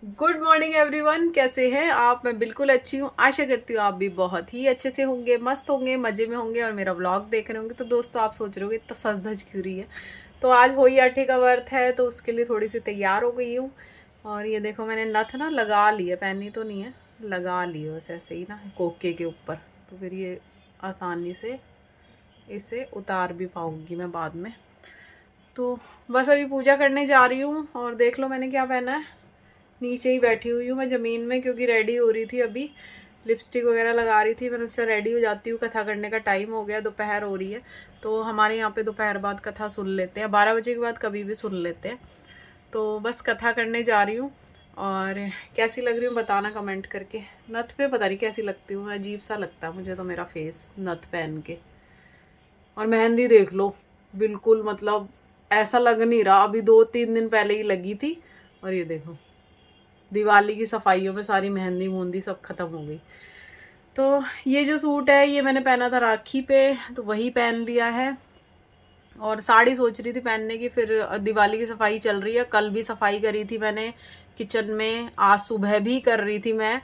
Good morning everyone, कैसे हैं आप। मैं बिल्कुल अच्छी हूँ। आशा करती हूँ आप भी बहुत ही अच्छे से होंगे, मस्त होंगे, मज़े में होंगे और मेरा व्लॉग देख रहे होंगे। तो दोस्तों, आप सोच रहे होंगे इतना सज धज क्यों रही है। तो आज होली आठे का व्रत है, तो उसके लिए थोड़ी सी तैयार हो गई हूँ। और ये देखो, मैंने नथ ना लगा ली है, पहनी तो नहीं है, लगा ली है बस ऐसे ही ना कोके के ऊपर। तो फिर ये आसानी से इसे उतार भी पाऊँगी मैं बाद में। तो बस अभी पूजा करने जा रही हूँ। और देख लो मैंने क्या पहना है। नीचे ही बैठी हुई हूँ मैं ज़मीन में, क्योंकि रेडी हो रही थी। अभी लिपस्टिक वगैरह लगा रही थी। मैंने उससे रेडी हो जाती हूँ, कथा करने का टाइम हो गया, दोपहर हो रही है। तो हमारे यहाँ पे दोपहर बाद कथा सुन लेते हैं, 12 बजे के बाद कभी भी सुन लेते हैं। तो बस कथा करने जा रही हूँ। और कैसी लग रही हूँ बताना कमेंट करके। नथ पे पता नहीं कैसी लगती हूँ, अजीब सा लगता है मुझे तो मेरा फेस नथ पहन के। और मेहंदी देख लो, बिल्कुल मतलब ऐसा लग नहीं रहा, अभी 2-3 दिन पहले ही लगी थी। और ये देखो, दिवाली की सफाइयों में सारी मेहंदी मूंदी सब ख़त्म हो गई। तो ये जो सूट है ये मैंने पहना था राखी पे, तो वही पहन लिया है। और साड़ी सोच रही थी पहनने की, फिर दिवाली की सफाई चल रही है। कल भी सफाई करी थी मैंने किचन में, आज सुबह भी कर रही थी मैं।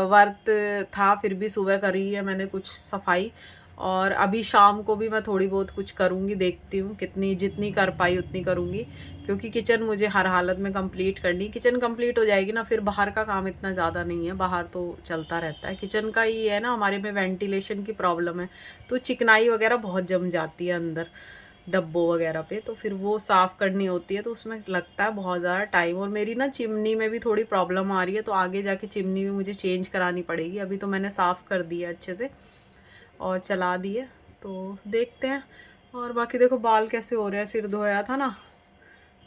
व्रत था फिर भी सुबह करी है मैंने कुछ सफाई। और अभी शाम को भी मैं थोड़ी बहुत कुछ करूँगी, देखती हूँ कितनी, जितनी कर पाई उतनी करूँगी। क्योंकि किचन मुझे हर हालत में कंप्लीट करनी। किचन कंप्लीट हो जाएगी ना, फिर बाहर का काम इतना ज़्यादा नहीं है, बाहर तो चलता रहता है। किचन का ही है ना, हमारे में वेंटिलेशन की प्रॉब्लम है, तो चिकनाई वगैरह बहुत जम जाती है अंदर डब्बों वगैरह पे। तो फिर वो साफ़ करनी होती है, तो उसमें लगता है बहुत ज़्यादा टाइम। और मेरी ना चिमनी में भी थोड़ी प्रॉब्लम आ रही है, तो आगे जाके चिमनी भी मुझे चेंज करानी पड़ेगी। अभी तो मैंने साफ़ कर दी है अच्छे से और चला दी है, तो देखते हैं। और बाकी देखो बाल कैसे हो रहे हैं। सिर धोया था ना,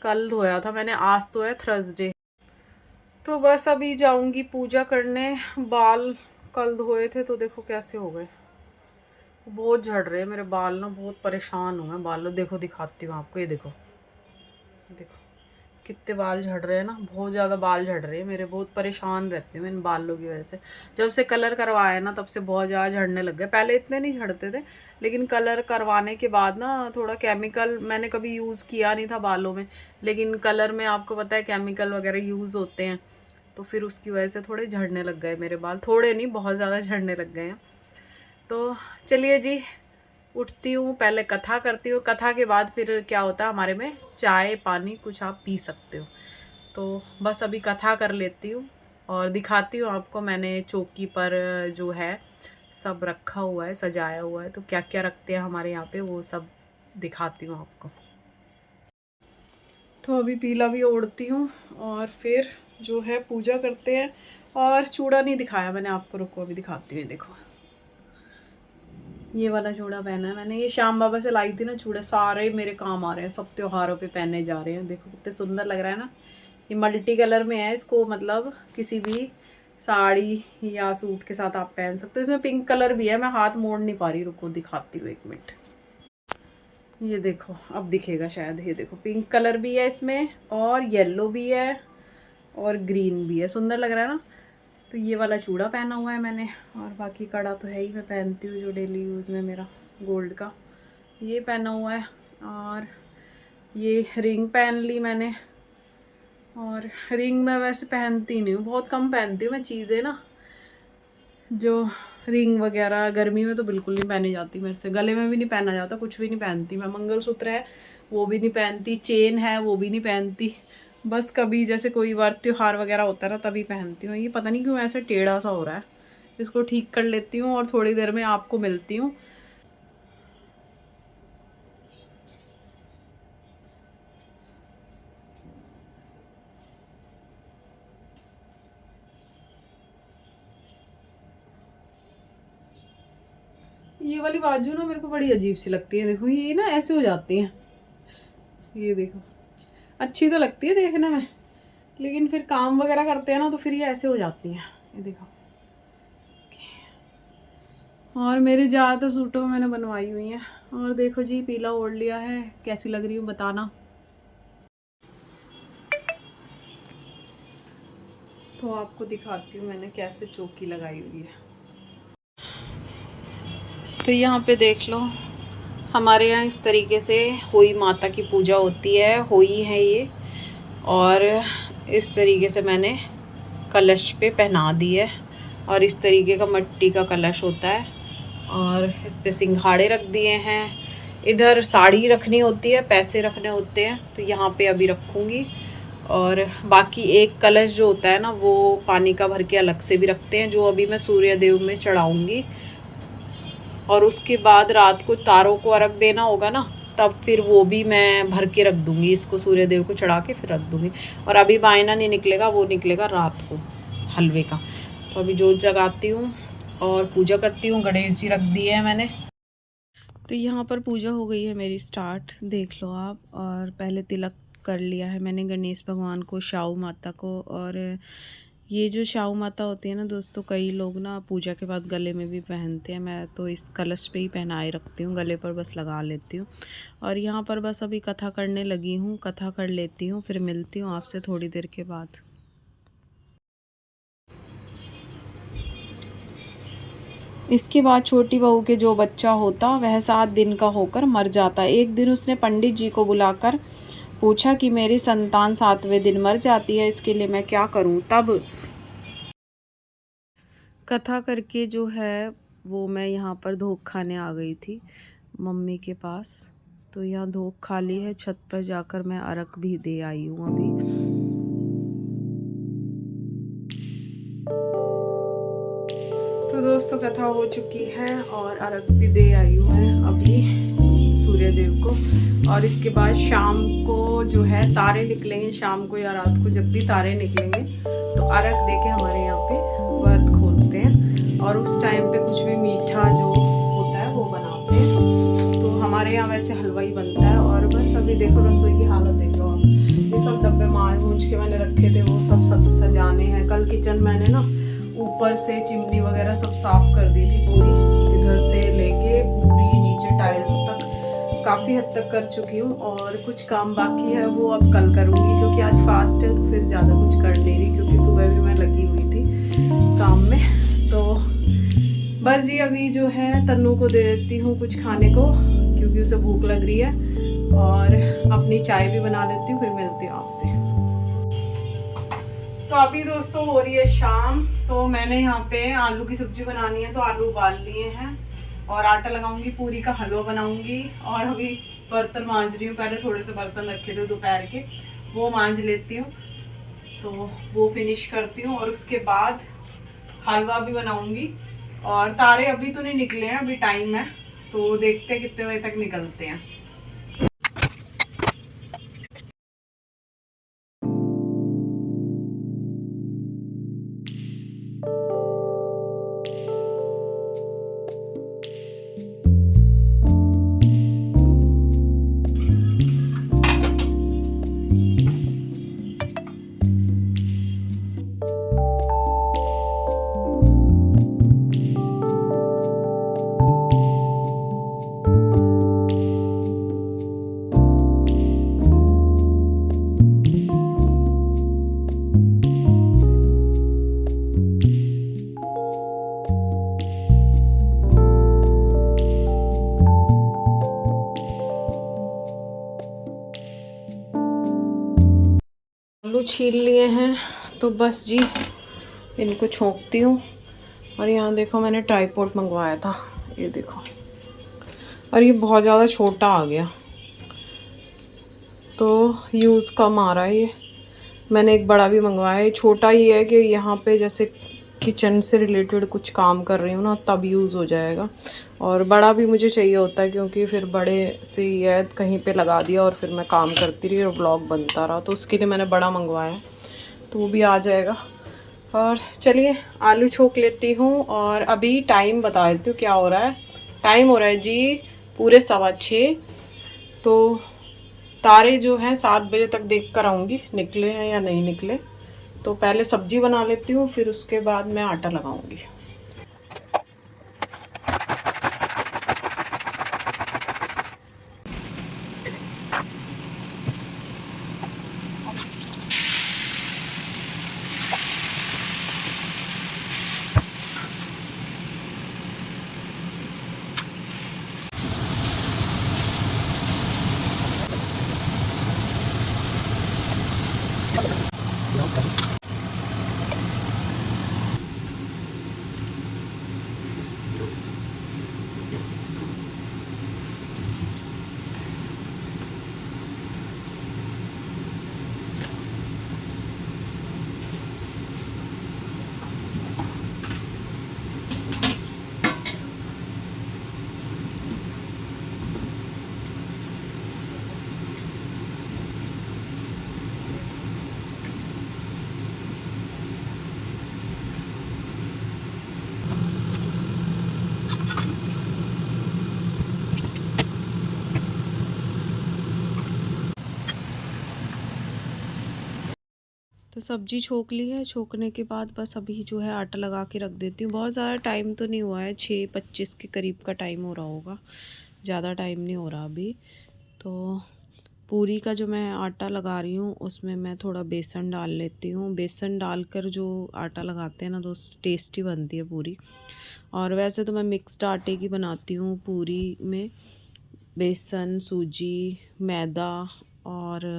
कल धोया था मैंने, आज तो है थर्सडे। तो बस अभी जाऊंगी पूजा करने। बाल कल धोए थे तो देखो कैसे हो गए, बहुत झड़ रहे हैं मेरे बाल ना, बहुत परेशान हूँ मैं बालों। देखो दिखाती हूँ आपको, ये देखो, देखो कितने बाल झड़ रहे हैं ना, बहुत ज़्यादा बाल झड़ रहे हैं मेरे। बहुत परेशान रहती हूँ मैं इन बालों की वजह से। जब से कलर करवाया ना तब से बहुत ज़्यादा झड़ने लग गए। पहले इतने नहीं झड़ते थे, लेकिन कलर करवाने के बाद ना थोड़ा केमिकल मैंने कभी यूज़ किया नहीं था बालों में, लेकिन कलर में आपको पता है केमिकल वगैरह यूज़ होते हैं। तो फिर उसकी वजह से थोड़े झड़ने लग गए मेरे बाल, थोड़े नहीं बहुत ज़्यादा झड़ने लग गए हैं। तो चलिए जी, उठती हूँ, पहले कथा करती हूँ। कथा के बाद फिर क्या होता है हमारे में, चाय पानी कुछ आप पी सकते हो। तो बस अभी कथा कर लेती हूँ और दिखाती हूँ आपको। मैंने चौकी पर जो है सब रखा हुआ है, सजाया हुआ है। तो क्या क्या रखते हैं हमारे यहाँ पे वो सब दिखाती हूँ आपको। तो अभी पीला भी ओढ़ती हूँ और फिर जो है पूजा करते हैं। और चूड़ा नहीं दिखाया मैंने आपको, रुको अभी दिखाती हूँ। देखो ये वाला चूड़ा पहना है मैंने, ये श्याम बाबा से लाई थी ना चूड़े, सारे मेरे काम आ रहे हैं, सब त्योहारों पे पहने जा रहे हैं। देखो कितने सुंदर लग रहा है ना। ये मल्टी कलर में है, इसको मतलब किसी भी साड़ी या सूट के साथ आप पहन सकते हो। इसमें पिंक कलर भी है, मैं हाथ मोड़ नहीं पा रही, रुको दिखाती हूँ 1 मिनट। ये देखो अब दिखेगा शायद, ये देखो पिंक कलर भी है इसमें और येलो भी है और ग्रीन भी है, सुंदर लग रहा है ना। तो ये वाला चूड़ा पहना हुआ है मैंने। और बाकी कड़ा तो है ही, मैं पहनती हूँ जो डेली यूज़ में मेरा गोल्ड का, ये पहना हुआ है। और ये रिंग पहन ली मैंने। और रिंग मैं वैसे पहनती नहीं हूँ, बहुत कम पहनती हूँ मैं चीज़ें ना, जो रिंग वगैरह गर्मी में तो बिल्कुल नहीं पहनी जाती मेरे से, गले में भी नहीं पहना जाता, कुछ भी नहीं पहनती मैं। मंगलसूत्र है वो भी नहीं पहनती, चेन है वो भी नहीं पहनती। बस कभी जैसे कोई व्रत त्योहार वगैरह होता है ना तभी पहनती हूँ। ये पता नहीं क्यों ऐसे टेढ़ा सा हो रहा है, इसको ठीक कर लेती हूँ और थोड़ी देर में आपको मिलती हूँ। ये वाली बाजू ना मेरे को बड़ी अजीब सी लगती है, देखो ये ना ऐसे हो जाती हैं। ये देखो अच्छी तो लगती है देखने में, लेकिन फिर काम वगैरह करते हैं ना तो फिर ये ऐसे हो जाती हैं। ये देखो, और मेरे ज़्यादातर सूटों में मैंने बनवाई हुई हैं। और देखो जी पीला ओढ़ लिया है, कैसी लग रही हूँ बताना। तो आपको दिखाती हूँ मैंने कैसे चौकी लगाई हुई है। तो यहाँ पे देख लो, हमारे यहाँ इस तरीके से होई माता की पूजा होती है, होई है ये। और इस तरीके से मैंने कलश पे पहना दी है। और इस तरीके का मिट्टी का कलश होता है और इस पे सिंघाड़े रख दिए हैं। इधर साड़ी रखनी होती है, पैसे रखने होते हैं, तो यहाँ पे अभी रखूँगी। और बाकी एक कलश जो होता है ना, वो पानी का भर के अलग से भी रखते हैं, जो अभी मैं सूर्य देव में चढ़ाऊँगी। और उसके बाद रात को तारों को अर्घ देना होगा ना, तब फिर वो भी मैं भर के रख दूँगी, इसको सूर्य देव को चढ़ा के फिर रख दूँगी। और अभी बायना नहीं निकलेगा, वो निकलेगा रात को हलवे का। तो अभी जोत जगाती हूँ और पूजा करती हूँ। गणेश जी रख दिए हैं मैंने। तो यहाँ पर पूजा हो गई है मेरी स्टार्ट, देख लो आप। और पहले तिलक कर लिया है मैंने गणेश भगवान को, शाहू माता को। और ये जो शाहू माता होती है ना दोस्तों, कई लोग ना पूजा के बाद गले में भी पहनते हैं। मैं तो इस कलश पे ही पहनाए रखती हूँ, गले पर बस लगा लेती हूँ। और यहाँ पर बस अभी कथा करने लगी हूँ, कथा कर लेती हूँ, फिर मिलती हूँ आपसे थोड़ी देर के बाद। इसके बाद छोटी बहू के जो बच्चा होता वह 7 दिन का होकर मर जाता। एक दिन उसने पंडित जी को बुलाकर पूछा कि मेरी संतान 7वें दिन मर जाती है, इसके लिए मैं क्या करूं। तब कथा करके जो है वो मैं यहाँ पर धोख खाने आ गई थी मम्मी के पास। तो यहाँ धोख खा ली है, छत पर जाकर मैं अर्घ भी दे आई हूँ अभी। तो दोस्तों कथा हो चुकी है और अर्घ भी दे आई हूँ मैं अभी सूर्य देव को। और इसके बाद शाम को जो है तारे निकलेंगे, शाम को या रात को जब भी तारे निकलेंगे तो अर्घ दे के हमारे यहाँ पे व्रत खोलते हैं। और उस टाइम पे कुछ भी मीठा जो होता है वो बनाते हैं। तो हमारे यहाँ वैसे हलवा ही बनता है। और बस अभी देखो रसोई की हालत देख लो आप, ये सब डब्बे मांज मूंज के मैंने रखे थे, वो सब सजाने हैं। कल किचन मैंने ना ऊपर से चिमनी वगैरह सब साफ कर दी थी पूरी, इधर से लेके पूरी नीचे टाइल्स तक काफ़ी हद तक कर चुकी हूँ। और कुछ काम बाकी है वो अब कल करूँगी, क्योंकि आज फास्ट है तो फिर ज़्यादा कुछ कर नहीं रही, क्योंकि सुबह भी मैं लगी हुई थी काम में। तो बस जी अभी जो है तन्नू को दे देती हूँ कुछ खाने को, क्योंकि उसे भूख लग रही है। और अपनी चाय भी बना लेती हूँ, फिर मिलती हूँ आपसे। तो अभी दोस्तों हो रही है शाम। तो मैंने यहाँ पे आलू की सब्जी बनानी है, तो आलू उबाल लिए हैं और आटा लगाऊंगी, पूरी का हलवा बनाऊंगी। और अभी बर्तन मांज रही हूँ, पहले थोड़े से बर्तन रखे थे दोपहर के, वो मांज लेती हूँ, तो वो फिनिश करती हूँ। और उसके बाद हलवा भी बनाऊंगी। और तारे अभी तो नहीं निकले हैं, अभी टाइम है, तो देखते हैं कितने बजे तक निकलते हैं। आलू छील लिए हैं, तो बस जी इनको छोंकती हूँ। और यहाँ देखो मैंने ट्राइपॉड मंगवाया था, ये देखो, और ये बहुत ज़्यादा छोटा आ गया, तो यूज़ कम आ रहा है ये। मैंने एक बड़ा भी मंगवाया है, छोटा ही है कि यहाँ पे जैसे किचन से रिलेटेड कुछ काम कर रही हूँ ना, तब यूज़ हो जाएगा। और बड़ा भी मुझे चाहिए होता है, क्योंकि फिर बड़े से ये कहीं पे लगा दिया और फिर मैं काम करती रही और व्लॉग बनता रहा, तो उसके लिए मैंने बड़ा मंगवाया है, तो वो भी आ जाएगा। और चलिए आलू छोक लेती हूँ। और अभी टाइम बता देती हूँ क्या हो रहा है। टाइम हो रहा है जी पूरे 6:15। तो तारे जो हैं 7 बजे तक देख कर आऊँगी निकले हैं या नहीं निकले। तो पहले सब्जी बना लेती हूँ, फिर उसके बाद मैं आटा लगाऊंगी। तो सब्जी छोक ली है। छोकने के बाद बस अभी जो है आटा लगा के रख देती हूँ। बहुत ज़्यादा टाइम तो नहीं हुआ है, 6:25 के करीब का टाइम हो रहा होगा, ज़्यादा टाइम नहीं हो रहा अभी। तो पूरी का जो मैं आटा लगा रही हूँ उसमें मैं थोड़ा बेसन डाल लेती हूँ। बेसन डालकर जो आटा लगाते हैं ना तो टेस्टी बनती है पूरी। और वैसे तो मैं मिक्स्ड आटे की बनाती हूँ पूरी में, बेसन, सूजी, मैदा और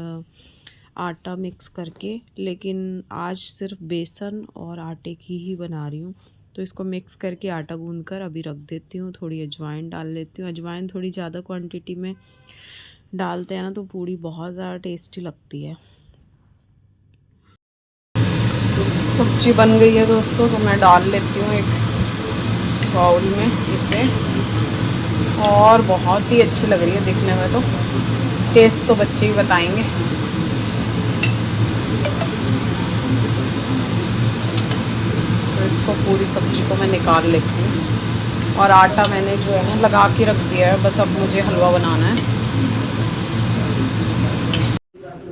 आटा मिक्स करके, लेकिन आज सिर्फ बेसन और आटे की ही बना रही हूँ। तो इसको मिक्स करके आटा गूंद कर अभी रख देती हूँ। थोड़ी अजवाइन डाल लेती हूँ। अजवाइन थोड़ी ज़्यादा क्वांटिटी में डालते हैं ना तो पूड़ी बहुत ज़्यादा टेस्टी लगती है। सब्जी बन गई है दोस्तों, तो मैं डाल लेती हूँ एक बाउल में इसे। और बहुत ही अच्छी लग रही है दिखने में, तो टेस्ट तो बच्चे ही बताएंगे। तो इसको पूरी सब्जी को मैं निकाल लेती हूँ। और आटा मैंने जो है ना लगा के रख दिया है, बस अब मुझे हलवा बनाना है।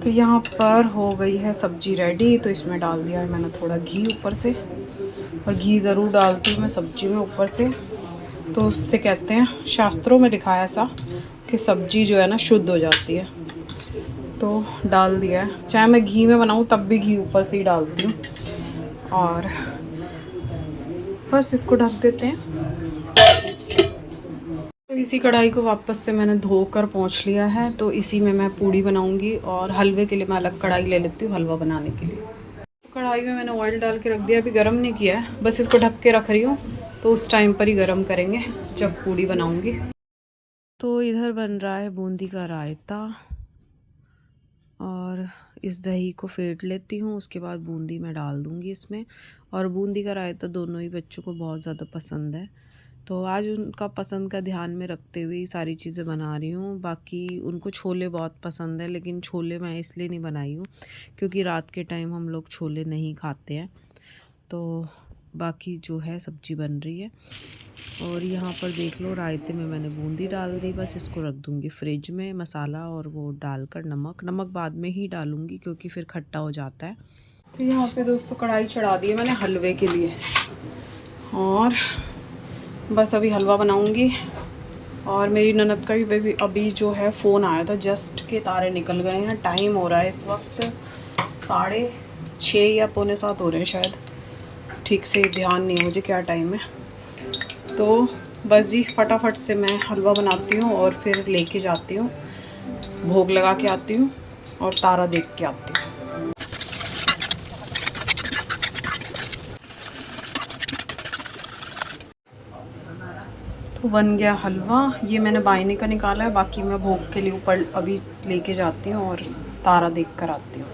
तो यहाँ पर हो गई है सब्जी रेडी। तो इसमें डाल दिया है मैंने थोड़ा घी ऊपर से, और घी ज़रूर डालती हूँ मैं सब्जी में ऊपर से। तो उससे कहते हैं, शास्त्रों में लिखा है ऐसा कि सब्जी जो है ना शुद्ध हो जाती है। तो डाल दिया है, चाहे मैं घी में बनाऊँ तब भी घी ऊपर से ही डालती हूँ। और बस इसको ढक देते हैं। तो इसी कढ़ाई को वापस से मैंने धोकर पोंछ लिया है। तो इसी में मैं पूड़ी बनाऊंगी, और हलवे के लिए मैं अलग कढ़ाई ले लेती हूँ हलवा बनाने के लिए। तो कढ़ाई में मैंने ऑयल डाल के रख दिया, अभी गर्म नहीं किया है, बस इसको ढक के रख रही हूँ। तो उस टाइम पर ही गर्म करेंगे जब पूड़ी बनाऊंगी। तो इधर बन रहा है बूंदी का रायता, और इस दही को फेंट लेती हूँ, उसके बाद बूंदी मैं डाल दूँगी इसमें। और बूंदी का रायता दोनों ही बच्चों को बहुत ज़्यादा पसंद है, तो आज उनका पसंद का ध्यान में रखते हुए सारी चीज़ें बना रही हूँ। बाकी उनको छोले बहुत पसंद है, लेकिन छोले मैं इसलिए नहीं बनाई हूँ क्योंकि रात के टाइम हम लोग छोले नहीं खाते हैं। तो बाकी जो है सब्जी बन रही है। और यहाँ पर देख लो रायते में मैंने बूंदी डाल दी, बस इसको रख दूँगी फ्रिज में। मसाला और वो डालकर नमक बाद में ही डालूँगी क्योंकि फिर खट्टा हो जाता है। तो यहाँ पे दोस्तों कढ़ाई चढ़ा दी है मैंने हलवे के लिए, और बस अभी हलवा बनाऊँगी। और मेरी ननद का भी अभी जो है फ़ोन आया था, जस्ट के तारे निकल गए हैं। टाइम हो रहा है इस वक्त 6:30 या 6:45 हो रहे हैं शायद, ठीक से ध्यान नहीं मुझे क्या टाइम है। तो बस जी फटाफट से मैं हलवा बनाती हूँ और फिर लेके जाती हूँ, भोग लगा के आती हूँ और तारा देख के आती हूँ। तो बन गया हलवा, ये मैंने बायने का निकाला है, बाकी मैं भोग के लिए ऊपर अभी लेके जाती हूँ और तारा देख कर आती हूँ।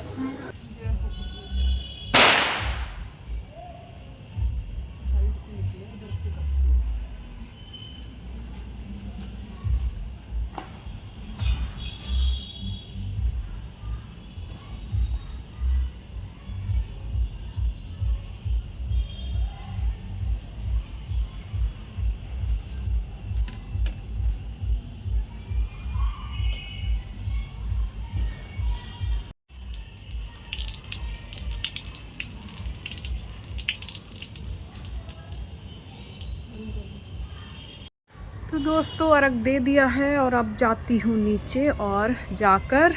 तो दोस्तों अर्घ दे दिया है, और अब जाती हूँ नीचे और जाकर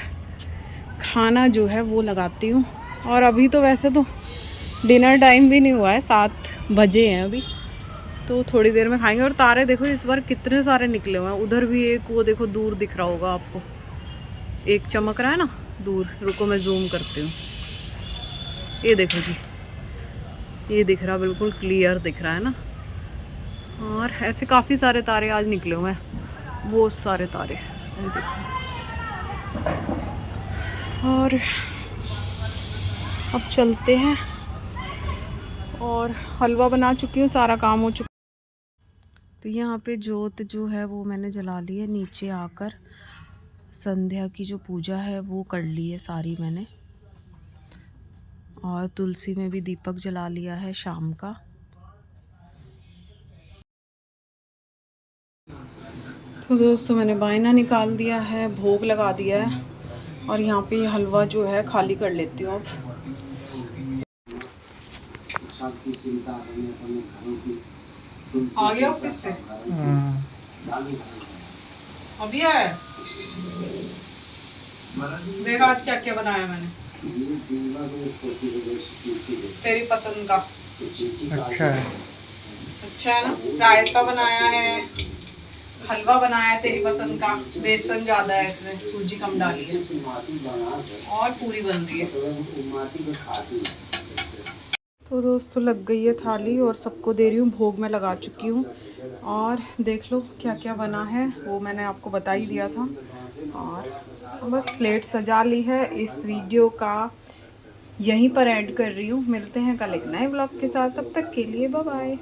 खाना जो है वो लगाती हूँ। और अभी तो वैसे तो डिनर टाइम भी नहीं हुआ है, 7 बजे हैं अभी, तो थोड़ी देर में खाएंगे। और तारे देखो इस बार कितने सारे निकले हुए हैं। उधर भी एक, वो देखो दूर दिख रहा होगा आपको, एक चमक रहा है ना दूर। रुको मैं जूम करती हूँ, ये देखो जी, ये दिख रहा, बिल्कुल क्लियर दिख रहा है ना। और ऐसे काफ़ी सारे तारे आज निकले हुए हैं, बहुत सारे तारे, ये देखो। और अब चलते हैं, और हलवा बना चुकी हूँ, सारा काम हो चुका। तो यहाँ पे जोत जो है वो मैंने जला ली है। नीचे आकर संध्या की जो पूजा है वो कर ली है सारी मैंने, और तुलसी में भी दीपक जला लिया है शाम का। तो दोस्तों मैंने बायना निकाल दिया है, भोग लगा दिया है, और यहाँ पे हलवा जो है खाली कर लेती हूँ अब। आ गया ऑफिस से? अभी आया? देख आज क्या क्या बनाया मैंने तेरी पसंद का। अच्छा है। अच्छा है ना। रायता बनाया है, हलवा बनाया है तेरी पसंद का, बेसन ज्यादा है इसमें, सूजी कम डाली है, और पूरी बन रही है। तो दोस्तों लग गई है थाली और सबको दे रही हूँ, भोग में लगा चुकी हूँ। और देख लो क्या क्या बना है, वो मैंने आपको बता ही दिया था। और बस प्लेट सजा ली है। इस वीडियो का यहीं पर एंड कर रही हूँ। मिलते हैं कल एक नए ब्लॉग के साथ, तब तक के लिए बाय बाय।